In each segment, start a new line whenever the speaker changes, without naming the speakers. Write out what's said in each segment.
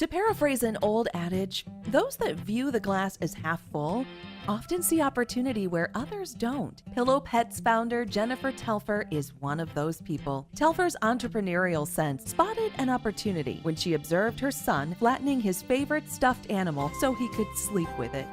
To paraphrase an old adage, those that view the glass as half full often see opportunity where others don't. Pillow Pets founder Jennifer Telfer is one of those people. Telfer's entrepreneurial sense spotted an opportunity when she observed her son flattening his favorite stuffed animal so he could sleep with it.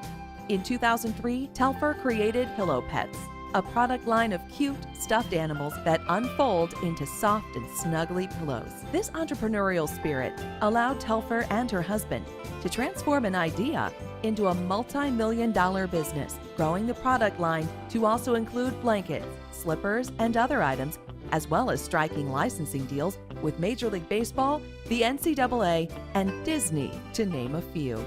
In 2003, Telfer created Pillow Pets, a product line of cute, stuffed animals that unfold into soft and snuggly pillows. This entrepreneurial spirit allowed Telfer and her husband to transform an idea into a multi-million-dollar business, growing the product line to also include blankets, slippers, and other items, as well as striking licensing deals with Major League Baseball, the NCAA, and Disney, to name a few.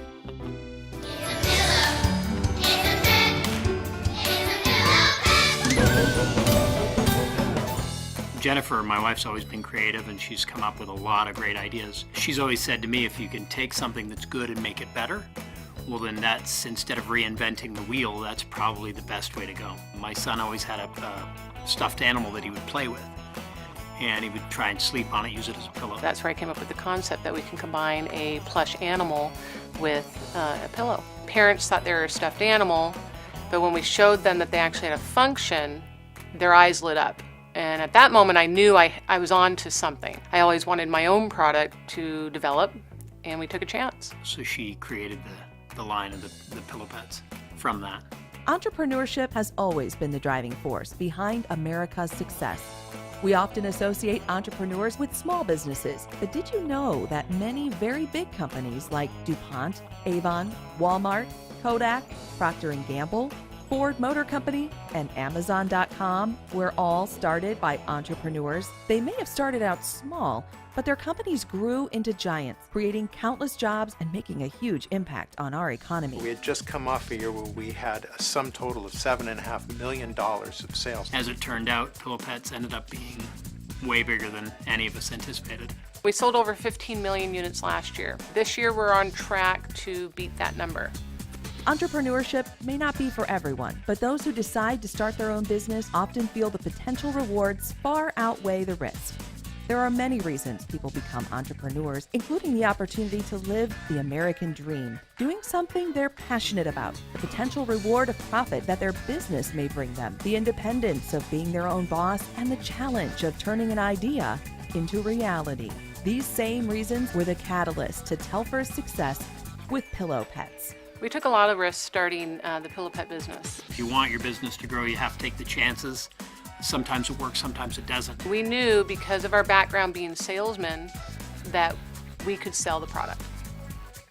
Jennifer, my wife's always been creative, and she's come up with a lot of great ideas. She's always said to me, if you can take something that's good and make it better, well then that's, instead of reinventing the wheel, that's probably the best way to go. My son always had a stuffed animal that he would play with, and he would try and sleep on it, use it as a pillow.
That's where I came up with the concept that we can combine a plush animal with a pillow. Parents thought they were a stuffed animal, but when we showed them that they actually had a function, their eyes lit up. And at that moment, I knew I was on to something. I always wanted my own product to develop, and we took a chance.
So she created the line of the Pillow Pets from that.
Entrepreneurship has always been the driving force behind America's success. We often associate entrepreneurs with small businesses, but did you know that many very big companies like DuPont, Avon, Walmart, Kodak, Procter & Gamble, Ford Motor Company, and Amazon.com were all started by entrepreneurs? They may have started out small, but their companies grew into giants, creating countless jobs and making a huge impact on our economy.
We had just come off a year where we had a sum total of $7.5 million of sales.
As it turned out, Pillow Pets ended up being way bigger than any of us anticipated.
We sold over 15 million units last year. This year, we're on track to beat that number.
Entrepreneurship may not be for everyone, but those who decide to start their own business often feel the potential rewards far outweigh the risk. There are many reasons people become entrepreneurs, including the opportunity to live the American dream, doing something they're passionate about, the potential reward of profit that their business may bring them, the independence of being their own boss, and the challenge of turning an idea into reality. These same reasons were the catalyst to Telfer's success with Pillow Pets.
We took a lot of risks starting the Pillow Pet business.
If you want your business to grow, you have to take the chances. Sometimes it works, sometimes it doesn't.
We knew, because of our background being salesmen, that we could sell the product.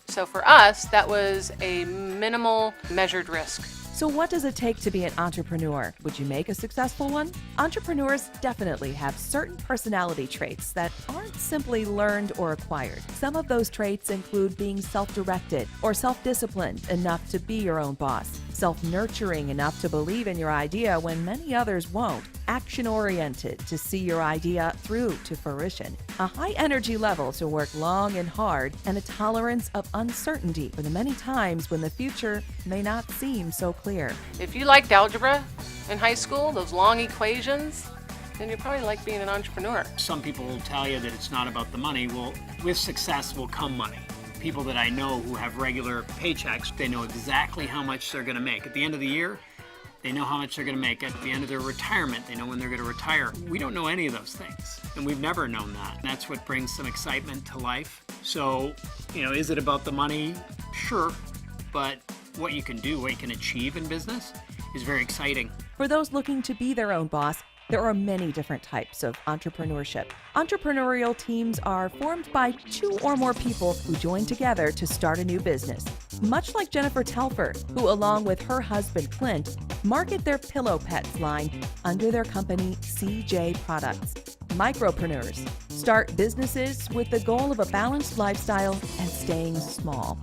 So for us, that was a minimal measured risk.
So what does it take to be an entrepreneur? Would you make a successful one? Entrepreneurs definitely have certain personality traits that aren't simply learned or acquired. Some of those traits include being self-directed or self-disciplined enough to be your own boss, self-nurturing enough to believe in your idea when many others won't, action-oriented to see your idea through to fruition, a high energy level to work long and hard, and a tolerance of uncertainty for the many times when the future may not seem so clear.
If you liked algebra in high school, those long equations, then you probably like being an entrepreneur.
Some people will tell you that it's not about the money. Well, with success will come money. People that I know who have regular paychecks, they know exactly how much they're going to make. At the end of the year, they know how much they're going to make. At the end of their retirement, they know when they're going to retire. We don't know any of those things, and we've never known that. That's what brings some excitement to life. So, is it about the money? Sure, but what you can do, what you can achieve in business is very exciting.
For those looking to be their own boss, there are many different types of entrepreneurship. Entrepreneurial teams are formed by 2 or more people who join together to start a new business. Much like Jennifer Telfer, who along with her husband Clint, market their Pillow Pets line under their company CJ Products. Micropreneurs start businesses with the goal of a balanced lifestyle and staying small.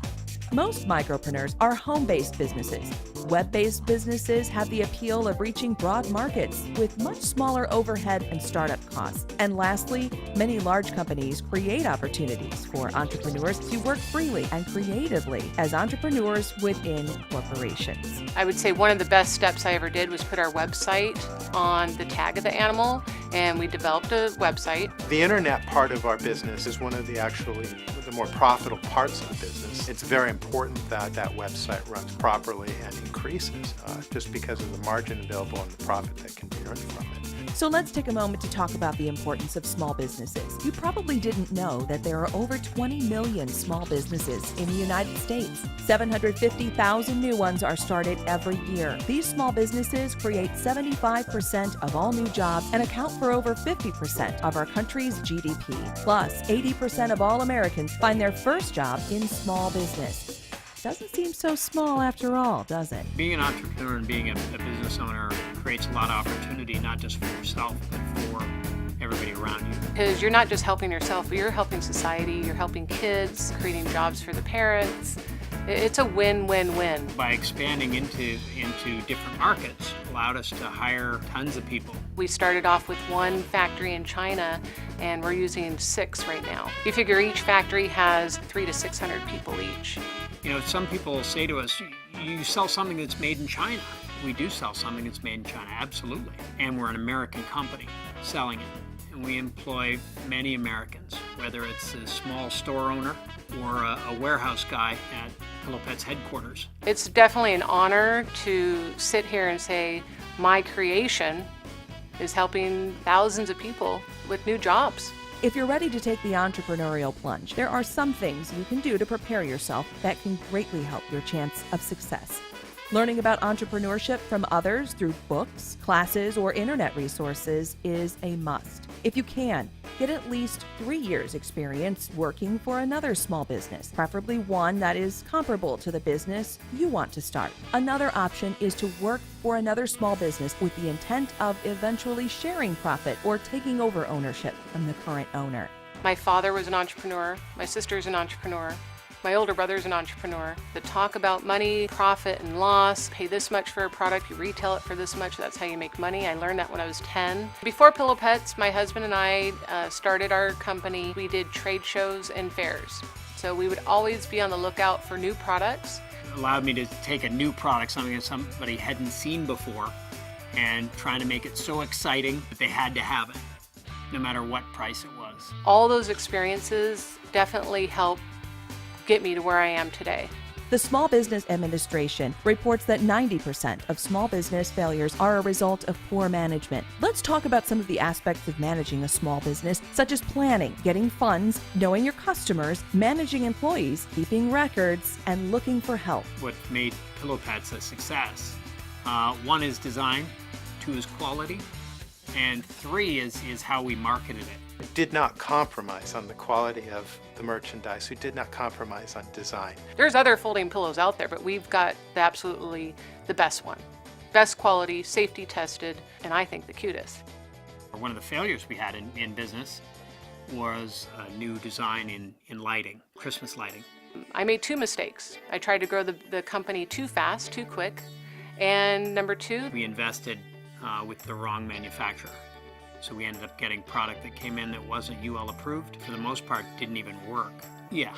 Most micropreneurs are home-based businesses. Web-based businesses have the appeal of reaching broad markets with much smaller overhead and startup costs. And lastly, many large companies create opportunities for entrepreneurs to work freely and creatively as entrepreneurs within corporations.
I would say one of the best steps I ever did was put our website on the tag of the animal, and we developed a website.
The internet part of our business is one of the more profitable parts of the business. It's very important that that website runs properly and increases just because of the margin available and the profit that can be earned from it.
So let's take a moment to talk about the importance of small businesses. You probably didn't know that there are over 20 million small businesses in the United States. 750,000 new ones are started every year. These small businesses create 75% of all new jobs and account for over 50% of our country's GDP. Plus, 80% of all Americans find their first job in small business. Doesn't seem so small after all, does it?
Being an entrepreneur and being a business owner creates a lot of opportunity, not just for yourself, but for everybody around you.
Because you're not just helping yourself, but you're helping society, you're helping kids, creating jobs for the parents. It's a win-win-win.
By expanding into different markets, allowed us to hire tons of people.
We started off with one factory in China, and we're using 6 right now. You figure each factory has 300 to 600 people each.
You know, some people say to us, you sell something that's made in China. We do sell something that's made in China, absolutely. And we're an American company selling it. And we employ many Americans, whether it's a small store owner or a warehouse guy at Pillow Pets headquarters.
It's definitely an honor to sit here and say, my creation is helping thousands of people with new jobs.
If you're ready to take the entrepreneurial plunge, there are some things you can do to prepare yourself that can greatly help your chance of success. Learning about entrepreneurship from others through books, classes, or internet resources is a must. If you can, get at least 3 years experience working for another small business, preferably one that is comparable to the business you want to start. Another option is to work for another small business with the intent of eventually sharing profit or taking over ownership from the current owner.
My father was an entrepreneur, my sister's an entrepreneur. My older brother's an entrepreneur. The talk about money, profit and loss, pay this much for a product, you retail it for this much, that's how you make money. I learned that when I was 10. Before Pillow Pets, my husband and I started our company. We did trade shows and fairs. So we would always be on the lookout for new products.
It allowed me to take a new product, something that somebody hadn't seen before, and trying to make it so exciting that they had to have it, no matter what price it was.
All those experiences definitely helped get me to where I am today.
The Small Business Administration reports that 90% of small business failures are a result of poor management. Let's talk about some of the aspects of managing a small business, such as planning, getting funds, knowing your customers, managing employees, keeping records, and looking for help.
What made Pillow Pets a success? 1 is design, 2 is quality, and 3 is how we marketed it.
We did not compromise on the quality of the merchandise. We did not compromise on design.
There's other folding pillows out there, but we've got absolutely the best one. Best quality, safety tested, and I think the cutest.
One of the failures we had in business was a new design in lighting, Christmas lighting.
I made 2 mistakes. I tried to grow the company too fast, too quick, and number 2,
We invested with the wrong manufacturer. So we ended up getting product that came in that wasn't UL approved. For the most part, didn't even work. Yeah,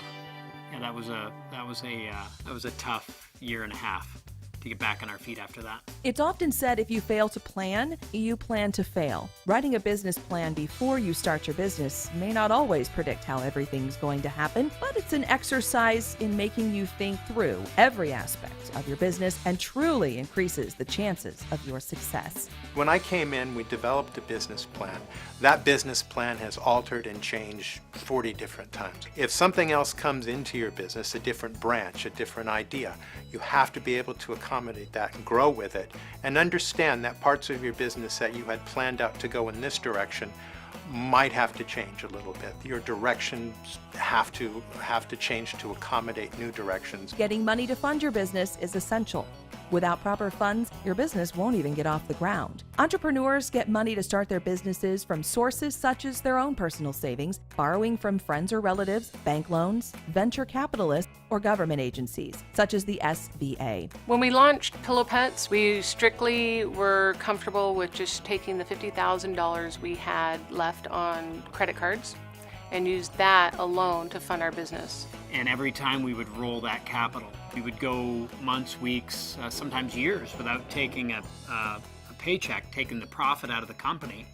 that was a tough year and a half to get back on our feet after that.
It's often said if you fail to plan, you plan to fail. Writing a business plan before you start your business may not always predict how everything's going to happen, but it's an exercise in making you think through every aspect of your business and truly increases the chances of your success.
When I came in, we developed a business plan. That business plan has altered and changed 40 different times. If something else comes into your business, a different branch, a different idea, you have to be able to accommodate that and grow with it and understand that parts of your business that you had planned out to go in this direction might have to change a little bit. Your directions have to change to accommodate new directions.
Getting money to fund your business is essential. Without proper funds, your business won't even get off the ground. Entrepreneurs get money to start their businesses from sources such as their own personal savings, borrowing from friends or relatives, bank loans, venture capitalists, or government agencies, such as the SBA.
When we launched Pillow Pets, we strictly were comfortable with just taking the $50,000 we had left on credit cards and used that alone to fund our business.
And every time we would roll that capital, we would go months, weeks, sometimes years without taking a paycheck, taking the profit out of the company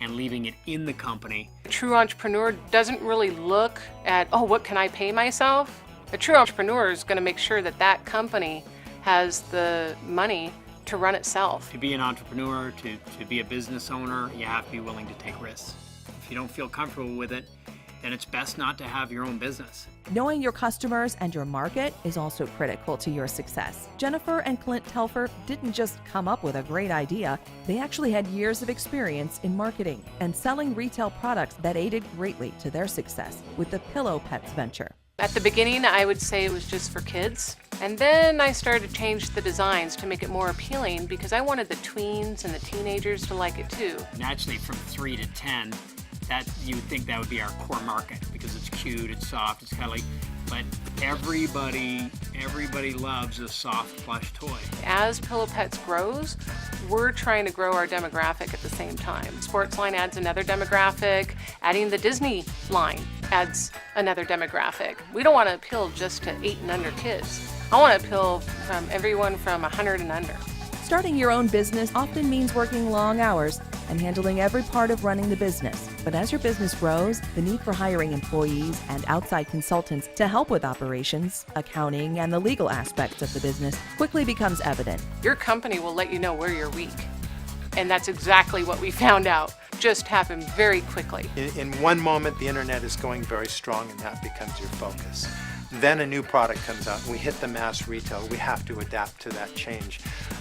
and leaving it in the company.
A true entrepreneur doesn't really look at, oh, what can I pay myself? A true entrepreneur is going to make sure that that company has the money to run itself.
To be an entrepreneur, to be a business owner, you have to be willing to take risks. If you don't feel comfortable with it, then it's best not to have your own business.
Knowing your customers and your market is also critical to your success. Jennifer and Clint Telfer didn't just come up with a great idea, they actually had years of experience in marketing and selling retail products that aided greatly to their success with the Pillow Pets venture.
At the beginning, I would say it was just for kids. And then I started to change the designs to make it more appealing because I wanted the tweens and the teenagers to like it too.
Naturally, from 3 to 10, that you would think that would be our core market because it's cute, it's soft, it's cuddly, but everybody loves a soft plush toy.
As Pillow Pets grows, we're trying to grow our demographic at the same time. Sports line adds another demographic, adding the Disney line adds another demographic. We don't want to appeal just to 8 and under kids. I want to appeal from everyone from 100 and under.
Starting your own business often means working long hours and handling every part of running the business. But as your business grows, the need for hiring employees and outside consultants to help with operations, accounting, and the legal aspects of the business quickly becomes evident.
Your company will let you know where you're weak. And that's exactly what we found out. Just happened very quickly.
In one moment, the internet is going very strong and that becomes your focus. Then a new product comes out and we hit the mass retail. We have to adapt to that change.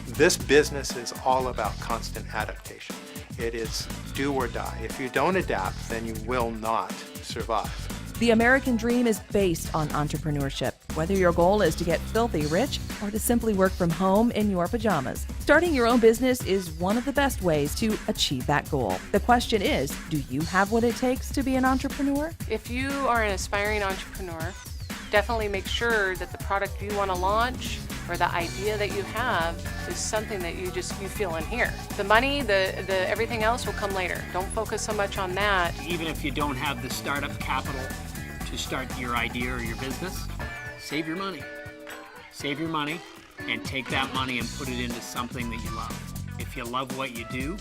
This business is all about constant adaptation. It is do or die. If you don't adapt, then you will not survive.
The American dream is based on entrepreneurship, whether your goal is to get filthy rich or to simply work from home in your pajamas. Starting your own business is one of the best ways to achieve that goal. The question is, do you have what it takes to be an entrepreneur?
If you are an aspiring entrepreneur, definitely make sure that the product you want to launch or the idea that you have is something that you feel in here. The money, the everything else will come later. Don't focus so much on that.
Even if you don't have the startup capital to start your idea or your business, save your money. Save your money and take that money and put it into something that you love. If you love what you do,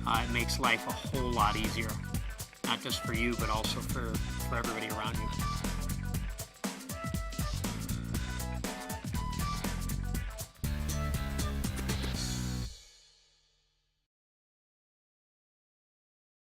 it makes life a whole lot easier. Not just for you, but also for everybody around you.